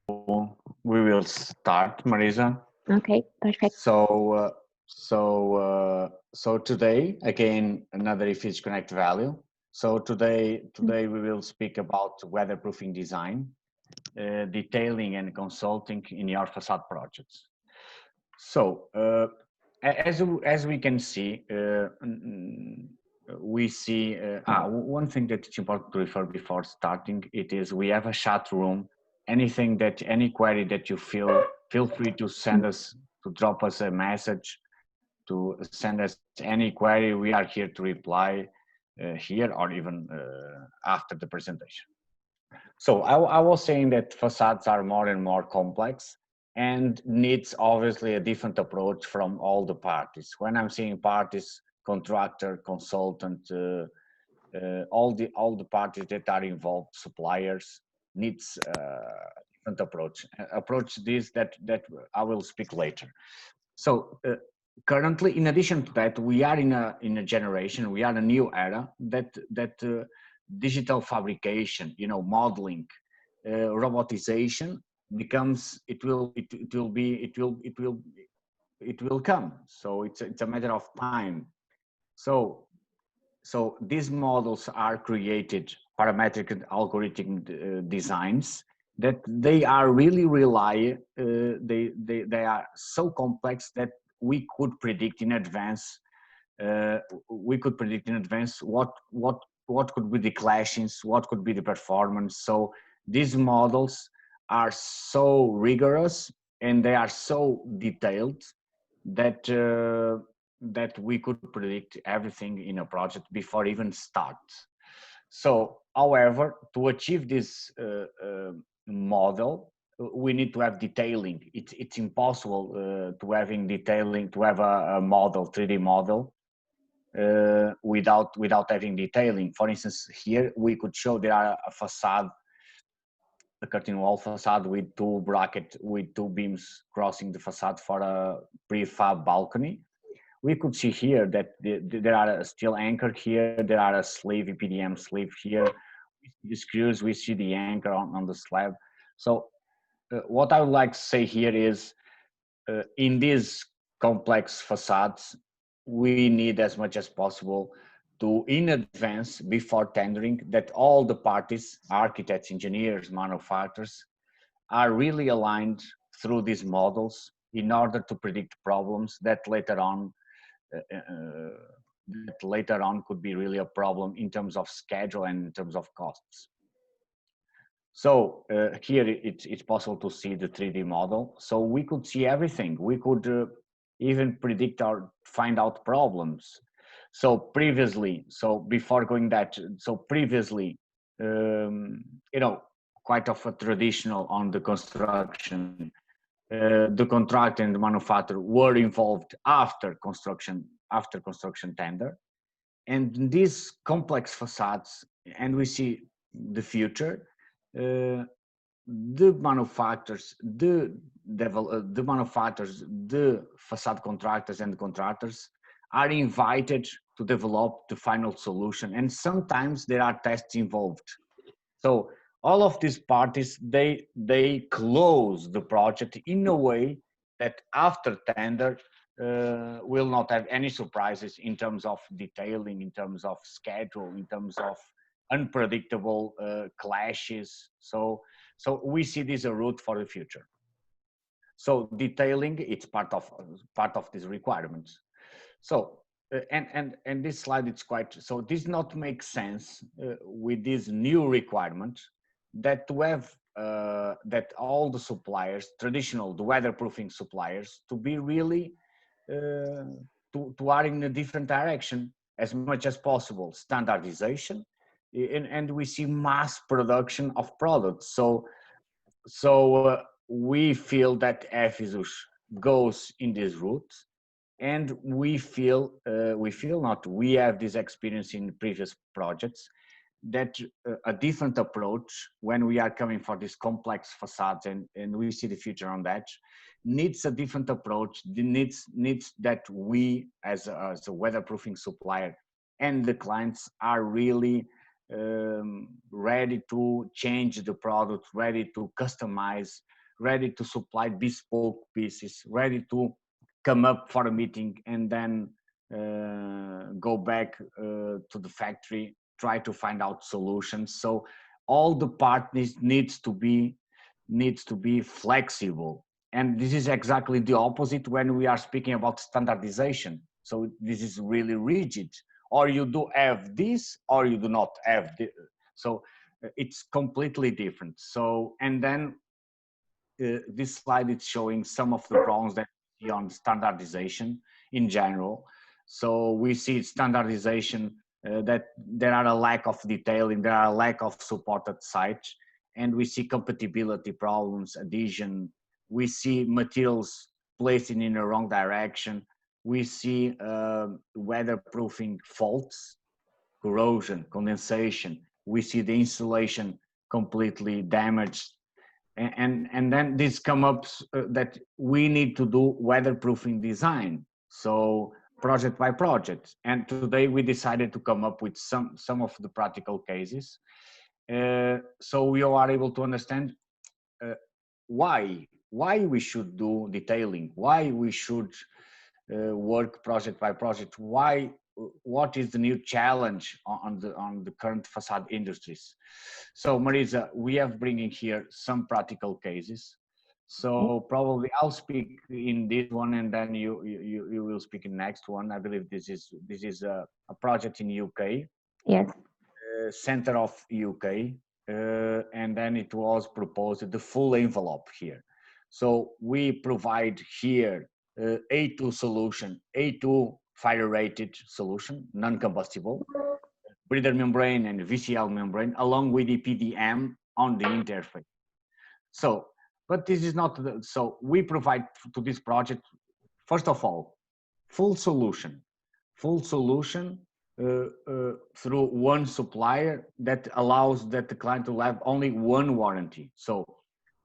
we will start, Marisa. Okay, perfect. So today again another Effisus'key Connect value. So today we will speak about weatherproofing design, detailing and consulting in your facade projects. So as we can see, we see one thing that it's important to refer before starting. It is we have a chat room. Anything that any query that you feel free to send us, to drop us a message, to send us any query. We are here to reply here or even after the presentation. So I was saying that facades are more and more complex and needs obviously a different approach from all the parties. When I'm saying parties, contractor, consultant, all the parties that are involved, suppliers, needs different approach this that I will speak later. So currently, in addition to that, we are in a generation, we are in a new era that digital fabrication, modeling, robotization becomes it will come. So it's a matter of time. So these models are created, parametric and algorithm designs, that they are really they are so complex that we could predict in advance. What could be the clashes, what could be the performance. So these models are so rigorous and they are so detailed that that we could predict everything in a project before even start. So, however, to achieve this model, we need to have detailing. It's impossible to having detailing, to have a model, 3D model, without having detailing. For instance, here we could show there are a facade, a curtain wall facade with two beams crossing the facade for a prefab balcony. We could see here that there are a steel anchor here, there are a sleeve, EPDM sleeve here, the screws, we see the anchor on the slab. So what I would like to say here is, in these complex facades, we need as much as possible to, in advance, before tendering, that all the parties, architects, engineers, manufacturers, are really aligned through these models in order to predict problems that later on could be really a problem in terms of schedule and in terms of costs. So here it's possible to see the 3D model. So we could see everything. We could even predict or find out problems. So previously, before going that, quite of a traditional on the construction, the contractor and the manufacturer were involved after construction tender. And these complex facades, and we see the future, the manufacturers, the facade contractors and the contractors are invited to develop the final solution. And sometimes there are tests involved. So all of these parties, they close the project in a way that after tender will not have any surprises in terms of detailing, in terms of schedule, in terms of unpredictable clashes. So we see this a route for the future. So detailing, it's part of these requirements. So and this slide, it's quite, so this not makes sense with this new requirement that to have that all the suppliers, traditional, the weatherproofing suppliers, to be really to are in a different direction as much as possible, standardization, and we see mass production of products. So we feel that Effisus goes in this route, and we have this experience in previous projects that a different approach when we are coming for these complex facades, and we see the future on that, needs a different approach, needs that we as a weatherproofing supplier and the clients are really ready to change the product, ready to customize, ready to supply bespoke pieces, ready to come up for a meeting and then go back to the factory, try to find out solutions. So all the partners needs to be flexible. And this is exactly the opposite when we are speaking about standardization. So this is really rigid, or you do have this or you do not have this. So it's completely different. So, and then this slide is showing some of the problems that we see on standardization in general. So we see standardization that there are a lack of detailing, there are a lack of support at site, and we see compatibility problems, adhesion. We see materials placed in the wrong direction. We see weatherproofing faults, corrosion, condensation. We see the insulation completely damaged, and then this come up that we need to do weatherproofing design, so project by project. And today we decided to come up with some of the practical cases, so we are able to understand uh, why we should do detailing, why we should work project by project, why, what is the new challenge on the current facade industries. So Marisa, we have bringing here some practical cases. So probably I'll speak in this one, and then you will speak in the next one. I believe this is a project in UK. Yes. Center of UK, and then it was proposed the full envelope here. So we provide here A2 solution, A2 fire rated solution, non-combustible, breather membrane and VCL membrane, along with the PDM on the interface. So, but this is not the, so we provide to this project, first of all, full solution through one supplier that allows that the client will have only one warranty. So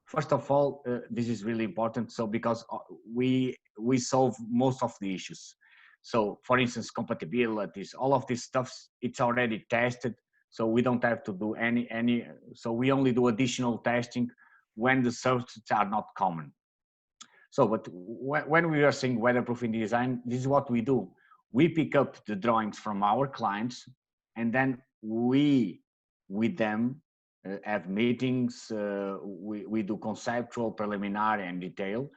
first of all, this is really important. So because we solve most of the issues. So for instance, compatibilities, all of this stuff, it's already tested. So we don't have to do any, so we only do additional testing when the services are not common. So, but when we are saying weatherproofing design, this is what we do. We pick up the drawings from our clients, and then we, with them, have meetings. We do conceptual, preliminary, and detail,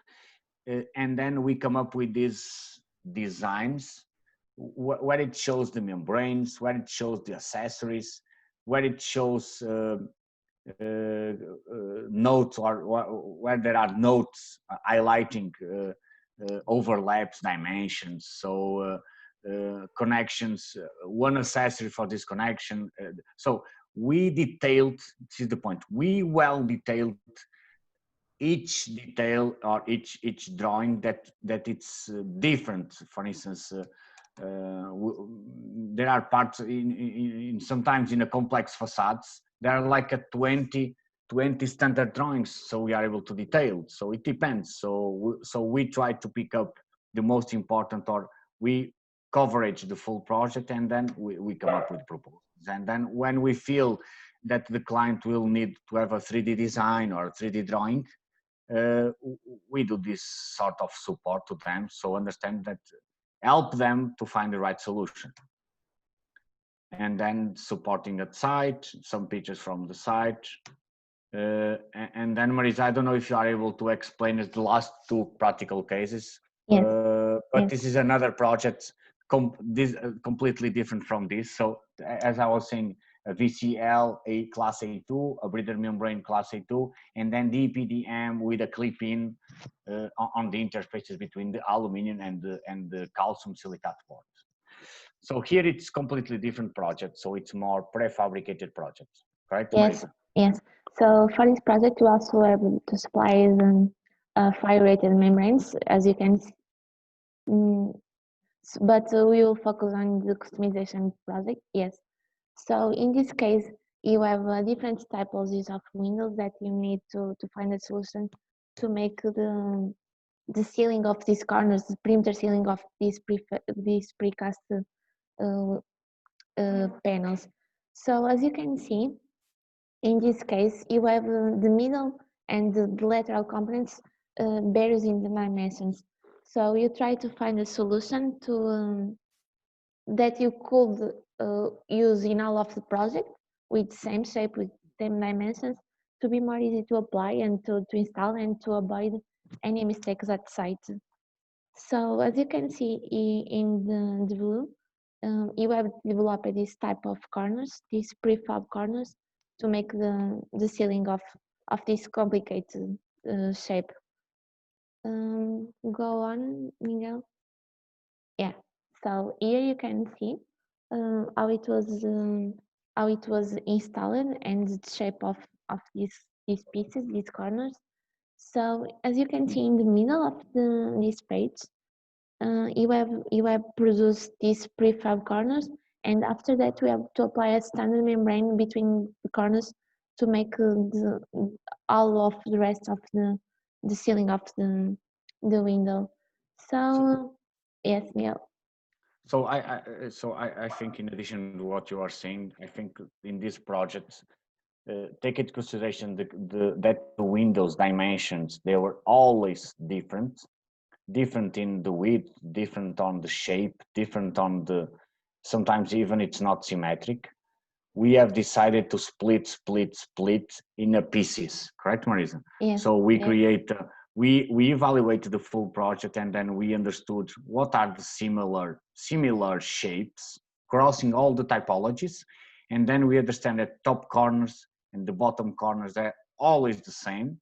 and then we come up with these designs where it shows the membranes, where it shows the accessories, where it shows notes, or where there are notes highlighting overlaps, dimensions, so connections, one accessory for this connection. So we detailed, this is the point, we well detailed each detail or each drawing that it's different. For instance, there are parts in sometimes in a complex facades, there are like a 20 standard drawings, so we are able to detail. So it depends. So we try to pick up the most important, or we coverage the full project, and then we come up with proposals. And then when we feel that the client will need to have a 3D design or 3D drawing, we do this sort of support to them, so understand that, help them to find the right solution. And then supporting at site, some pictures from the site. And then Marisa, I don't know if you are able to explain us the last two practical cases. Yes. But this is another project completely different from this. So as I was saying, a VCL, a class A2, a breather membrane class A2, and then DPDM with a clip-in on the interfaces between the aluminum and the calcium silicate board. So here it's completely different project. So it's more prefabricated project, correct? Yes, Marisa? yes. So for this project, we also are able to supply fire-rated membranes, as you can see. But we will focus on the customization project. Yes. So in this case, you have different typologies of windows that you need to find a solution to make the sealing of these corners, the perimeter sealing of these precast panels. So as you can see, in this case, you have the middle and the lateral components varies in the dimensions. So you try to find a solution to that you could use in all of the project with same shape, with same dimensions, to be more easy to apply and to install and to avoid any mistakes at site. So as you can see in the view, you have developed this type of corners, these prefab corners, to make the ceiling of this complicated shape. Go on, Miguel. Yeah. So here you can see how it was installed and the shape of these pieces, these corners. So as you can see in the middle of this page, you have produced these prefab corners, and after that we have to apply a standard membrane between the corners to make all of the rest of the ceiling of the window. So yes, Neil. So I think in addition to what you are saying, I think in this project, take into consideration that the windows dimensions, they were always different in the width, different on the shape, different on the, sometimes even it's not symmetric. We have decided to split in a pieces, correct, Marisa? Yes, So we yes, create, we evaluated the full project, and then we understood what are the similar shapes crossing all the typologies, and then we understand that top corners and the bottom corners are always the same,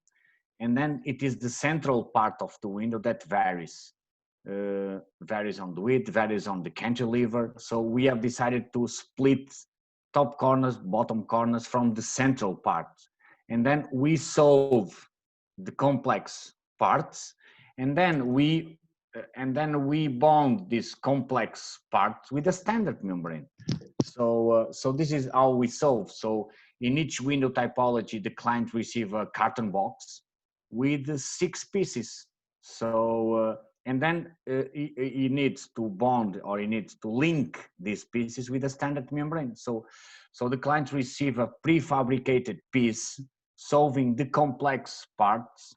and then it is the central part of the window that varies on the width, varies on the cantilever. So we have decided to split top corners, bottom corners from the central part. And then we solve the complex parts, and then we bond these complex parts with a standard membrane. So this is how we solve. So in each window typology, the client receive a carton box with 6 pieces. So and then he needs to bond, or he needs to link these pieces with a standard membrane. So the client receive a prefabricated piece solving the complex parts,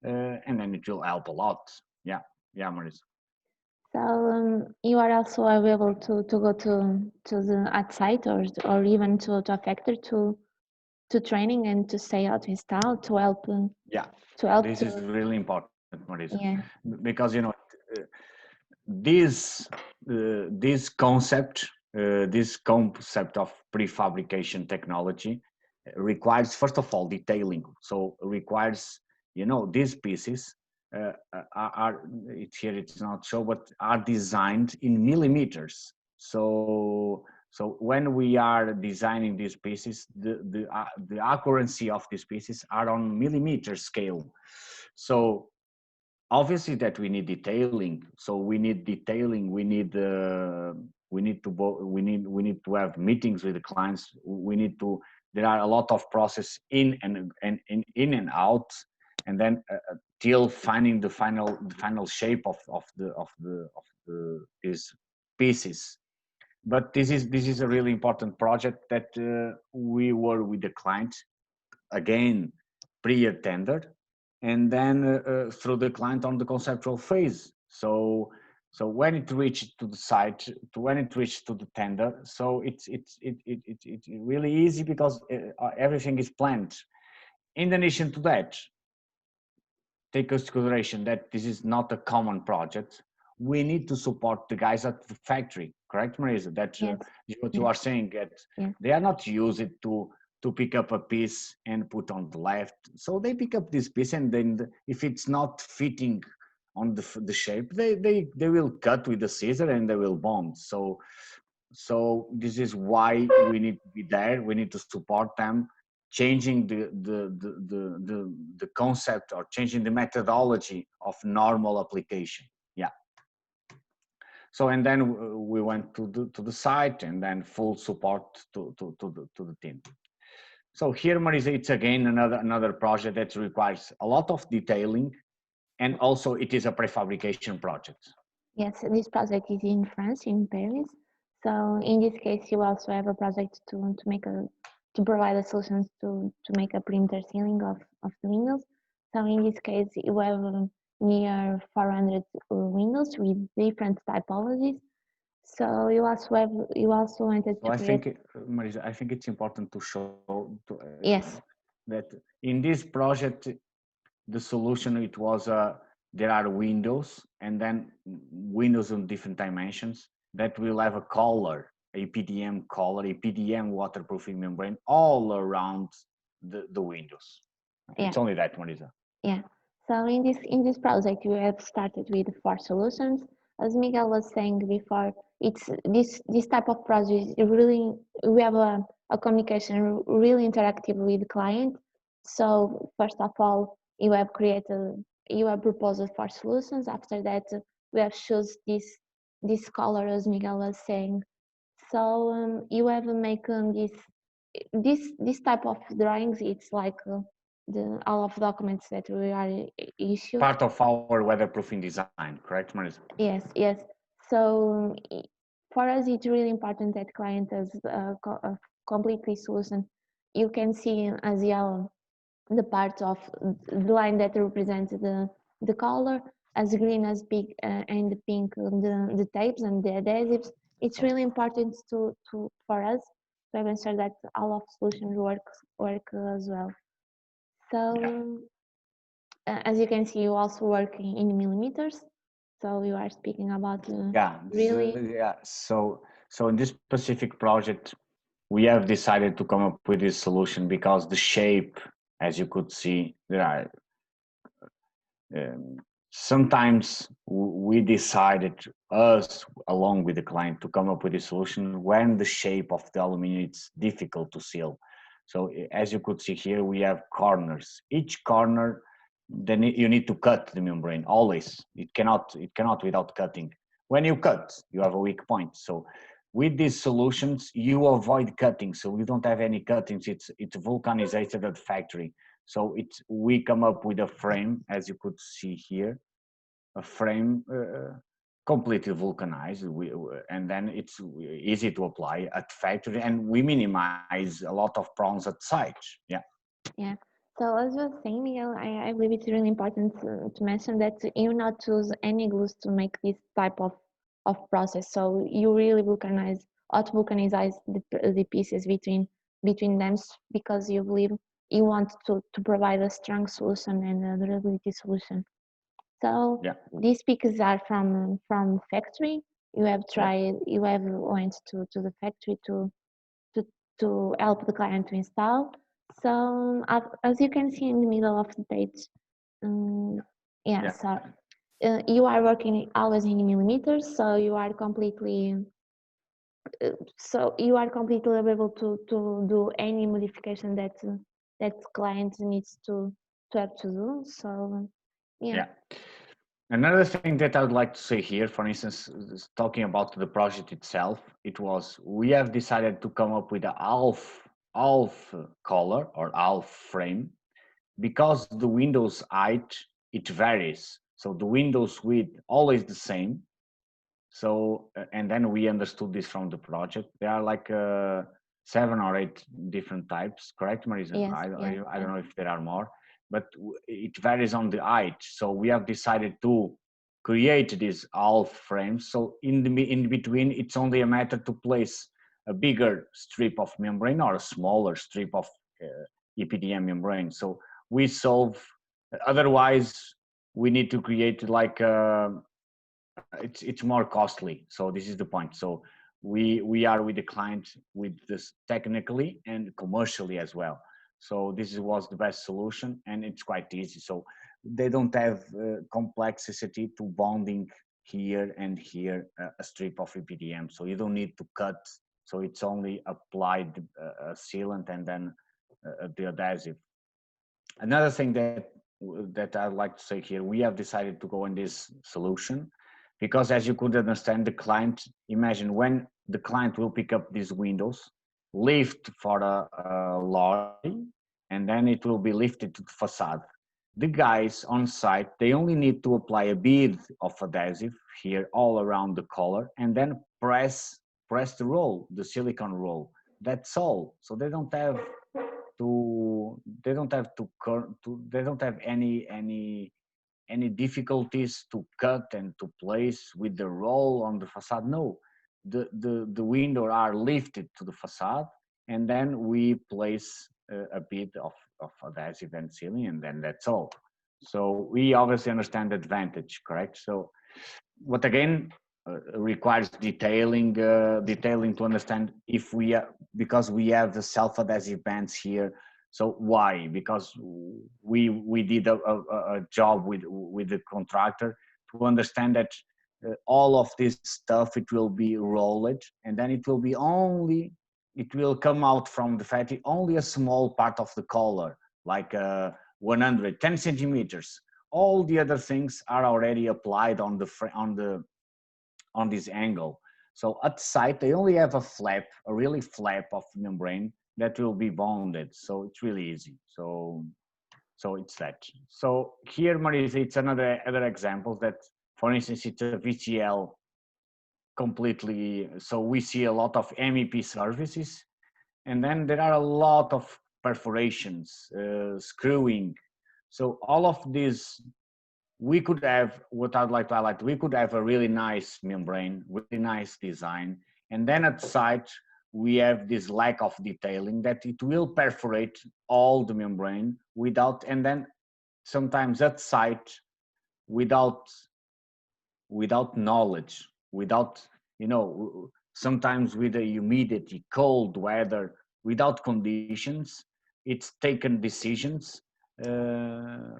and then it will help a lot. Yeah, Maurice. so you are also able to go to the at site or even to a factory to training and to say how to install Yeah, to help this is really important, Maurice, yeah because this concept of prefabrication technology requires, first of all, detailing. So requires, these pieces it's here, it's not shown, but are designed in millimeters. So when we are designing these pieces, the accuracy of these pieces are on millimeter scale. So obviously that we need detailing. So we need detailing. We need to have meetings with the clients. There are a lot of process in and out, and then till finding the final shape of these pieces. But this is a really important project that we were with the client, again, pre-tender, and then through the client on the conceptual phase. So when it reached to the site, when it reached to the tender, so it's really easy because everything is planned. In addition to that, take into consideration that this is not a common project. We need to support the guys at the factory, correct, Marisa? That yes what you yes are saying, that yes they are not used to pick up a piece and put on the left. So they pick up this piece, and then if it's not fitting on the shape, they will cut with the scissor and they will bond. So this is why we need to be there. We need to support them, changing the concept, or changing the methodology of normal application. Yeah. So and then we went to the site, and then full support to the team. So here, Marisa, it's again another project that requires a lot of detailing, and also it is a prefabrication project. yes. This project is in France, in Paris. So in this case, you also have a project to provide a solutions to make a perimeter sealing of the windows. So in this case, you have near 400 windows with different typologies. So you also wanted So to I create. think, Marisa, I think it's important to show Yes, that in this project, the solution it was there are windows and then windows on different dimensions that will have a collar, a PDM collar, a PDM waterproofing membrane all around the windows. yeah. It's only that, Marisa. Yeah. So in this project, we have started with 4 solutions. As Miguel was saying before, it's this type of project is really we have a communication really interactive with the client. So first of all, you have proposed 4 solutions. After that, we have choose this color as Miguel was saying. So you have make this type of drawings. It's like the all of documents that we are issued. Part of our weatherproofing design, correct, Marisa? Yes, yes. So for us, it's really important that client has a completely solution. You can see as yellow the part of the line that represents the color, as green as big and the pink the tapes and the adhesives. It's really important to for us to ensure that all of solutions work as well. Yeah. So as you can see, you also work in millimeters. So you are speaking about Yeah, really, yeah. So in this specific project, we have decided to come up with this solution because the shape, as you could see, there are um, sometimes we decided us along with the client to come up with a solution when the shape of the aluminum is difficult to seal. So as you could see here, we have corners. Each corner, then you need to cut the membrane always. It cannot without cutting. When you cut, you have a weak point. So with these solutions, you avoid cutting. So you don't have any cuttings. It's vulcanized at the factory. So we come up with a frame, as you could see here, a frame completely vulcanized, and then it's easy to apply at factory, and we minimize a lot of problems at site. Yeah. yeah. So as you were saying, Miguel, I believe it's really important to mention that you not choose any glues to make this type of process. So you really vulcanize the pieces between them because you believe you want to provide a strong solution and a durability solution. So Yeah. these pieces are from factory. Yeah. You have went to the factory to, to help the client to install. So as you can see in the middle of the page, um, yeah, Yeah. so you are working always in millimeters, so you are completely able to do any modification that client needs to have to do. So yeah, Yeah. Another thing that I would like to say here, for instance, is talking about the project itself, it was we have decided to come up with a half color or half frame because the windows height it varies. So the windows width always the same. So and then we understood this from the project. There are like 7 or 8 different types, correct, Marisa? yes, yes, I yes, don't know if there are more, but it varies on the height. So we have decided to create these half frames. So in between, it's only a matter to place a bigger strip of membrane or a smaller strip of EPDM membrane. So we solve. Otherwise, we need to create like. It's more costly. So this is the point. So we are with the client with this technically and commercially as well. So this was the best solution, and it's quite easy. So they don't have complexity to bonding here and here a strip of EPDM. So you don't need to cut. So it's only applied sealant and then the adhesive. Another thing that I'd like to say here, we have decided to go in this solution because, as you could understand, the client, imagine when the client will pick up these windows, lift for a lorry, and then it will be lifted to the facade. The guys on site, they only need to apply a bead of adhesive here all around the collar and then press press the roll, the silicon roll. That's all. So they don't have they don't have any difficulties to cut and to place with the roll on the facade. No, the windows are lifted to the facade, and then we place a bit of adhesive and sealing, and then that's all. So we obviously understand the advantage, correct? So what again requires detailing to understand if we because we have the self-adhesive bands here. So why? Because we did a job with the contractor to understand that all of this stuff, it will be rolled, and then it will be only, it will come out from the factory only a small part of the color, like 110 centimeters. All the other things are already applied on on this angle. So at site they only have a flap, a really flap of membrane that will be bonded. So it's really easy. So it's that. So here, Marisa, it's another other example that, for instance, it's a VCL completely. So we see a lot of MEP services, and then there are a lot of perforations, screwing. So all of these, we could have, what I'd like to highlight, we could have a really nice membrane, really nice design, and then at site we have this lack of detailing that it will perforate all the membrane without, and then sometimes at site without knowledge, without, you know, sometimes with the humidity, cold weather, without conditions, it's taken decisions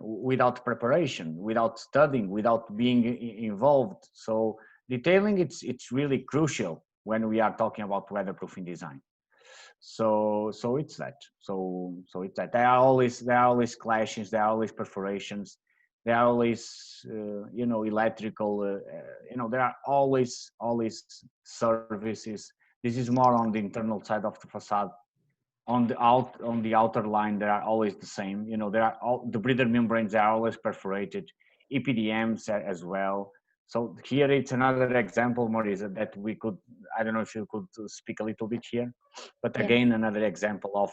without preparation, without studying, without being involved. So detailing, it's really crucial when we are talking about weatherproofing design. So it's that. So it's that. There are always clashes. There are always perforations. There are always you know, electrical. You know, there are always services. This is more on the internal side of the facade. On the outer line, they are always the same. You know, there are all the breather membranes are always perforated. EPDMs as well. So here it's another example, Marisa, that we could, I don't know if you could speak a little bit here, but Yes. again, another example of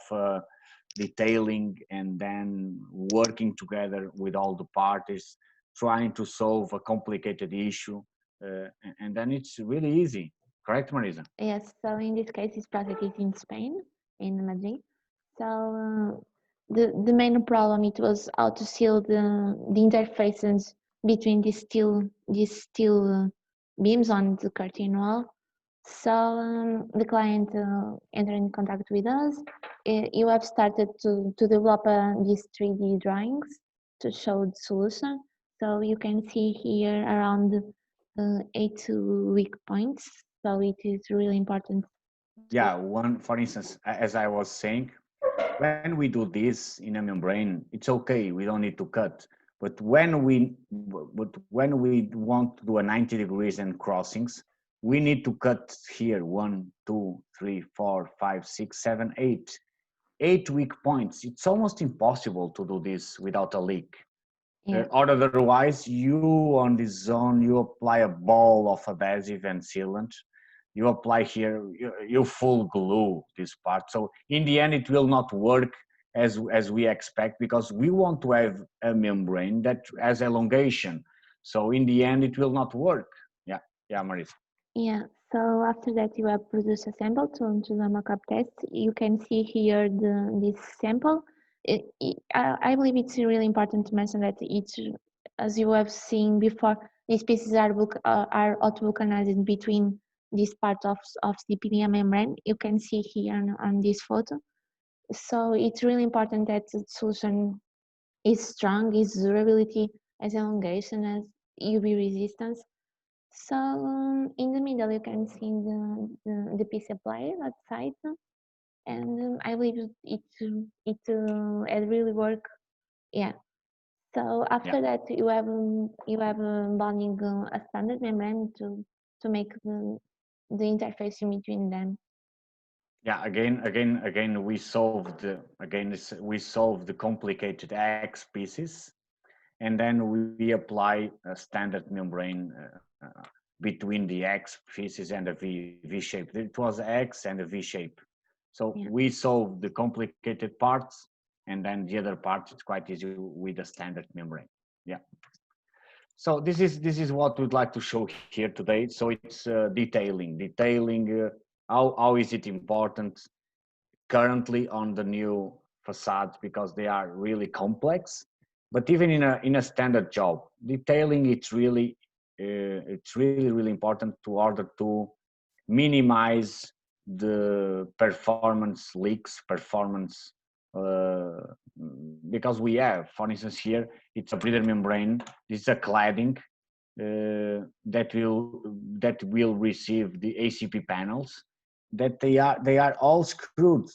detailing and then working together with all the parties, trying to solve a complicated issue. And then it's really easy. Correct, Marisa? Yes, so in this case, this project is in Spain, in Madrid. So the main problem, it was how to seal the interfaces between these steel beams on the curtain wall. So the client entered in contact with us. You have started to develop these 3D drawings to show the solution. So you can see here around 8 weak points. So it is really important. Yeah, one, for instance, as I was saying, when we do this in a membrane, it's okay, we don't need to cut. But when we want to do a 90 degrees and crossings, we need to cut here 1, 2, 3, 4, 5, 6, 7, 8. 8 weak points. It's almost impossible to do this without a leak. Yeah. Or otherwise, you on this zone, you apply a ball of adhesive and sealant. You apply here, you full glue this part. So in the end, it will not work as we expect, because we want to have a membrane that has elongation. So in the end, it will not work. Yeah, Marisa. Yeah, so after that you have produced a sample to the mockup test. You can see here this sample. I believe it's really important to mention that each, as you have seen before, these pieces are auto-vulcanized between this part of the PDM membrane. You can see here on this photo. So it's really important that the solution is strong, its durability, as elongation, as UV resistance. So in the middle, you can see the piece applied outside, and I believe it had really work. Yeah. So Yeah. after that, you have bonding a standard membrane to make the interface in between them. Yeah, again, we solved the complicated X pieces, and then we apply a standard membrane between the X pieces and the V shape. It was X and a V shape. So Yeah. we solve the complicated parts, and then the other part it's quite easy with a standard membrane. Yeah. So this is what we'd like to show here today. So it's detailing. How is it important currently on the new facades because they are really complex. But even in a standard job, detailing it's really important to order to minimize the performance leaks, performance uh, because we have, for instance, here it's a breather membrane. This is a cladding that will receive the ACP panels. That they are all screwed.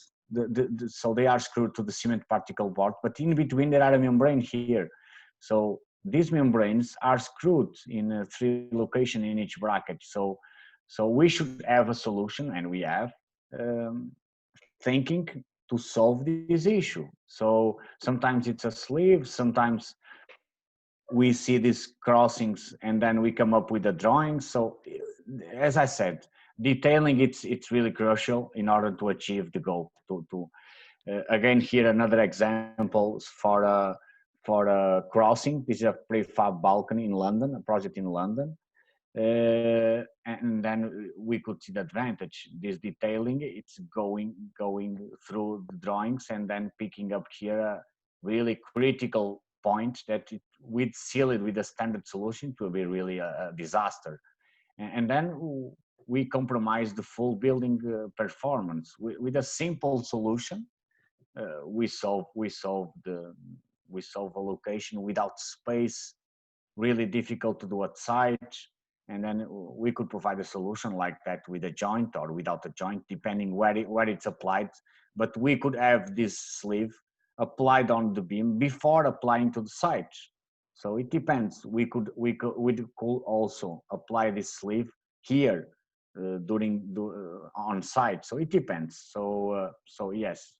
So they are screwed to the cement particle board, but in between there are a membrane here. So these membranes are screwed in three locations in each bracket. So we should have a solution, and we have um, thinking to solve this issue. So sometimes it's a sleeve, sometimes we see these crossings, and then we come up with a drawing. So as I said, detailing it's really crucial in order to achieve the goal. To again, here another example for a crossing. This is a prefab balcony in London, a project in London. And then we could see the advantage. This detailing, it's going through the drawings and then picking up here a really critical point that we'd seal it with a standard solution, it will be really a disaster. And then we compromise the full building performance with a simple solution. We solve a location without space, really difficult to do at site. And then we could provide a solution like that with a joint or without a joint, depending where it's applied. But we could have this sleeve applied on the beam before applying to the site. So it depends. We could also apply this sleeve here on site. So it depends. So yes.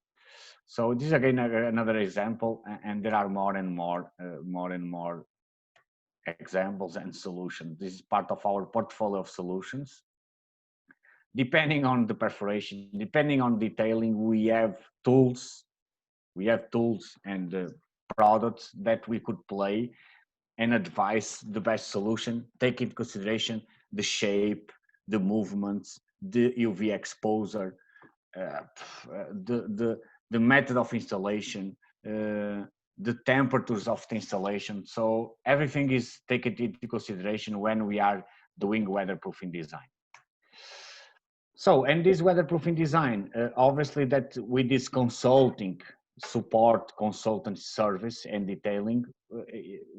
So this is again another example, and there are more examples and solutions. This is part of our portfolio of solutions. Depending on the perforation, depending on detailing, we have tools and products that we could play and advise the best solution. Take into consideration the shape, the movements, the UV exposure, uh, the method of installation, the temperatures of the installation. So everything is taken into consideration when we are doing weatherproofing design. So, and this weatherproofing design, obviously that with this consulting support, consultant service and detailing,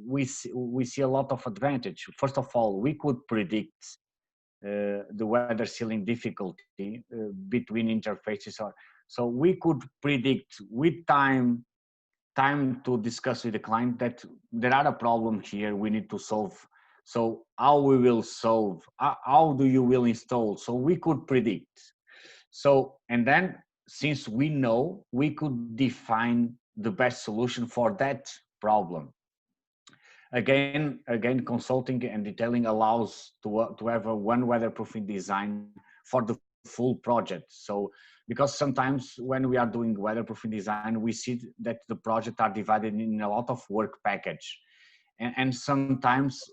we see a lot of advantage. First of all, we could predict the weather sealing difficulty between interfaces. So we could predict with time to discuss with the client that there are a problem here we need to solve. So how we will solve, how do you will install? So we could predict. So, and then since we know, we could define the best solution for that problem. Again, consulting and detailing allows to have a one weatherproofing design for the full project. So because sometimes when we are doing weatherproofing design, we see that the project are divided in a lot of work package, and sometimes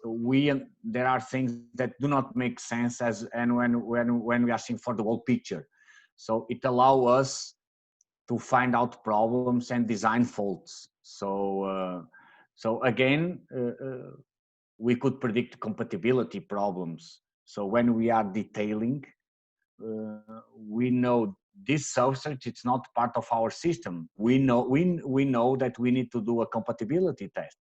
there are things that do not make sense when we are seeing for the whole picture. So it allows us to find out problems and design faults. So again, we could predict compatibility problems. So when we are detailing, we know this substrate it's not part of our system. We know that we need to do a compatibility test,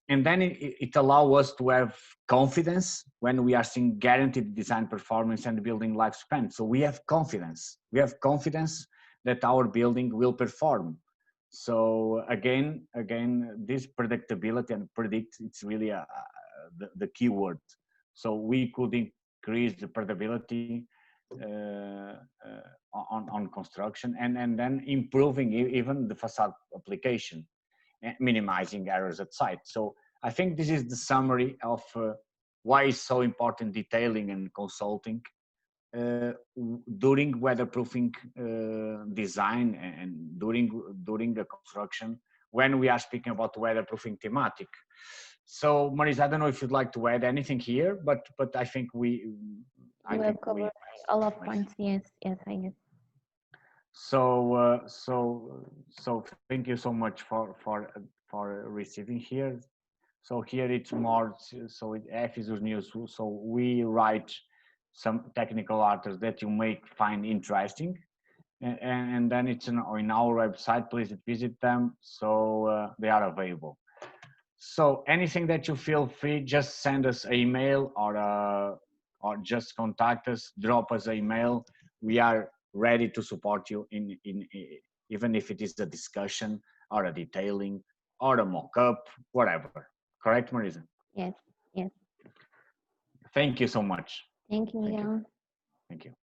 and then it allows us to have confidence when we are seeing guaranteed design performance and building lifespan. So we have confidence. We have confidence that our building will perform. So again, this predictability and predict, it's really the key word. So we could increase the predictability on construction, and then improving even the facade application, minimizing errors at site. So I think this is the summary of why is so important detailing and consulting during weatherproofing design and during the construction when we are speaking about weatherproofing thematic. So Marisa, I don't know if you'd like to add anything here, but I think You have covered all of points. Yes, yes, I guess. So thank you so much for receiving here. So here it's more, so it Effisus News. So we write some technical articles that you may find interesting, and then it's in our website. Please visit them. So they are available. So anything that you feel free, just send us an email or just contact us, drop us an email. We are ready to support you in even if it is a discussion or a detailing or a mock-up, whatever. Correct, Marisa? Yes, yes. Thank you so much. Thank you, Miguel. Thank you.